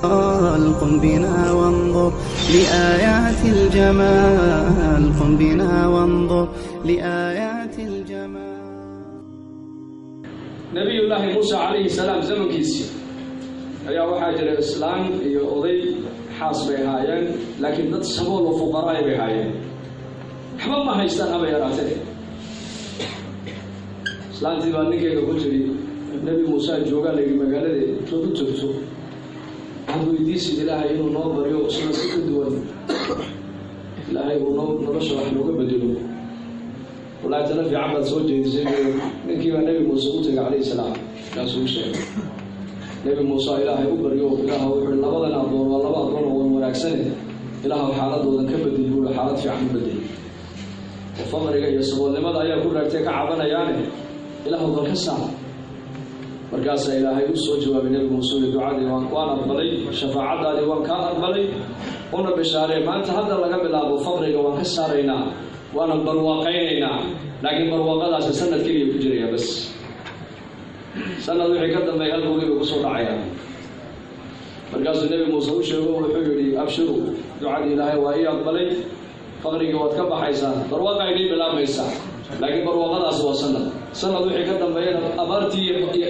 قم بنا وانظر لآيات الجمال قم بنا وانظر لآيات الجمال. نبي الله موسى عليه السلام زمن كيسي ayaa waxaa jira islaam iyo oday xaas bay haayeen laakiin dad sabool oo fuqaraay bay haayeen waxba ma haystaan haba yaraatee islaantii baa ninkeeda ku tiri nabi muuse joogaa la yiri magaalada joogto aan weydiisid ilaahay inuu noo bariyo sida si ka duwan ilaahay uu nolosha wax nooga bedelo walaa tana fi amal soo jeedisay ninkii baa nabi muuse u tagay calayhi salaam kaasuu sheegay nabi muuse ilaahay u bariyo ilaahay wuxuu labadan adoon waa laba adoon oo wanaagsan ilaahay xaaladoodan ka bedel buu xaalad fiican u bedel faqriga iyo saboolnimada ayaa ku raagtay ka cabanayaan ilaahay uu ka saar markaas ilaahay u soo jawaabay nabi muuse ducadii waan aqbalay shafaacadaadii waan ka aqbalay una bishaarey maanta hadda laga bilaabo faqriga waan ka saaraynaa waan barwaaqaynaynaa laakiin barwaaqadaas sanad kaliya ku jiraya bas sanad wixii ka dambeeyay halkooda ku soo dhacaya markaas nabi muuse uu sheegay wuxuu yiri abshiru ducadii ilaahay waa ii aqbalay faqriga waad ka baxaysaa barwaaqaydii bilaabaysaa laakiin barwaaqadaas waa sanad wixii ka dambeeyay abaartii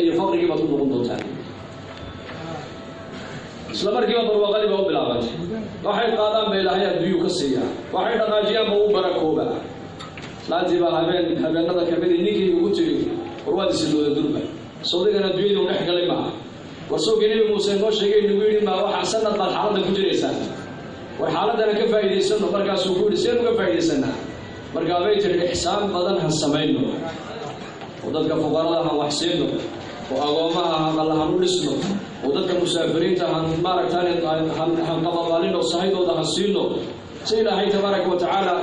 iyo faqrigii baad ku noqon doontaa isla markiiba barwaaqadii baa u bilaabatay waxay qaadaan bay ilaahay adduunyo ka siiyaa waxay dhaqaajiyaan buu barakooba laatiba habeenada kamid ninkii ugu tiri warwaadi sidooda durba soodigana adduunyada u dhex galay ma warsoogii nabi muuse noo sheegay inuu yiri ma waxa sanad baad xaaladda ku jiraysaa war xaaladana ka faa'iideysano markaas uu ku yiri seen uga faa'iideysanaa marka bay tiri ihsaan badan han sameeyno ودادك فقراء هم وحسينه وأقوامها هم الله هم نسنه ودادك مسافرين هم مارك ثاني هم قبضالين وصحيح وده حسينه سيلا هي تبارك وتعالى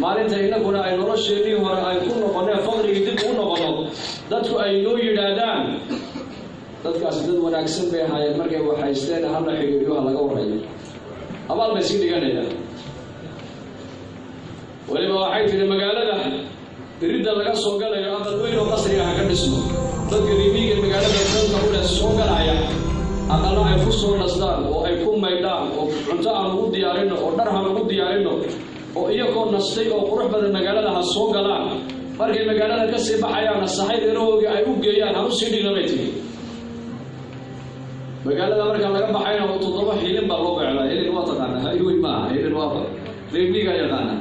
ما لنت إنك ولا أي نرش ليه ولا أي كون قناة فقر يدب كونه قناة دادك أي نوع يدادان دادك أسدد ولا أكسب بها المركب وحيستان هم حيجيوها لقوا رجل أبغى بسيط جانا ولما وحيد في المجال يريد أن يقصد قال يا أخي وين قصري حق اسمه تذكر يبيك المجال ده تقول السوق العيا أقل يفصل الأصدار ويكون ميدان وعنتا الود يارينه ودرها الود يارينه ويكون نستي وقرب هذا المجال ده السوق لا فرق المجال ده كسب حيانا الصحيح إنه يعيب جيان هم سيدي نبتي مجال ده مركز لقى بحينا وتطبع حين بالربع على هي الوطن أنا هاي ما هي الوطن ليبيك يا غانا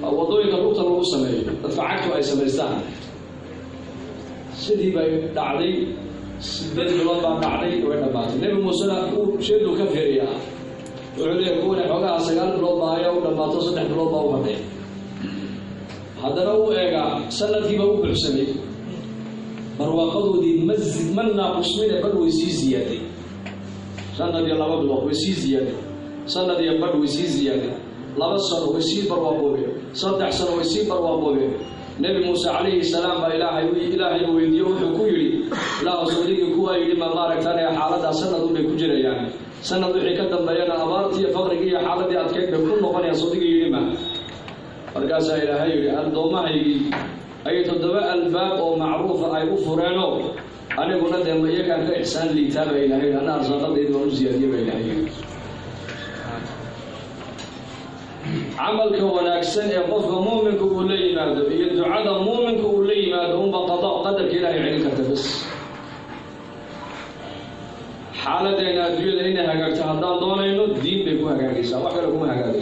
وضوء الوقت لو سمي دفعته أي سميستان سيدي بعدي سيدي بلاد بعدي وين بعد نبي موسى شيلو كفريا وعليه يكون حوجا سجال بلاد بايا ولما تصدق بلاد باومتين هذا لو إيجا سنتي بقول بالسمي برواقضوا دي مزج منا قسمين بل ويسيز زيادة سنة دي الله بدو ويسيز زيادة سنة دي بل ويسيز زيادة لبا سنة ويسير برواقوبه صدح سنة ويسير برواقوبه نبي موسى عليه السلام إلهي ويديه وحكويري لا أصدقائي كوا يلما بارك ثاني حالة سنة دوبي كجري يعني سنة دوبي كدام بيانا أبارتي فقرقية حالة دي أتكيك بكل نقني أصدقائي يلما فرقاسا إلهي الدوما هيجي أي تدواء الباب أو معروف أي أفرانو أنا قلنا دم يكان كإحسان لي تابع إلهي أنا أرزاقات إيد ونزيادية بإلهي عملك وناكسن يقف مؤمنك ولي ماذا يدعى مؤمنك ولي ماذا هم بقضاء قدر إلهي عينك تبس حالتين أدوية لأنها قلت هذا دون إنه الدين بيكون هكذا وحكى لكم هكذا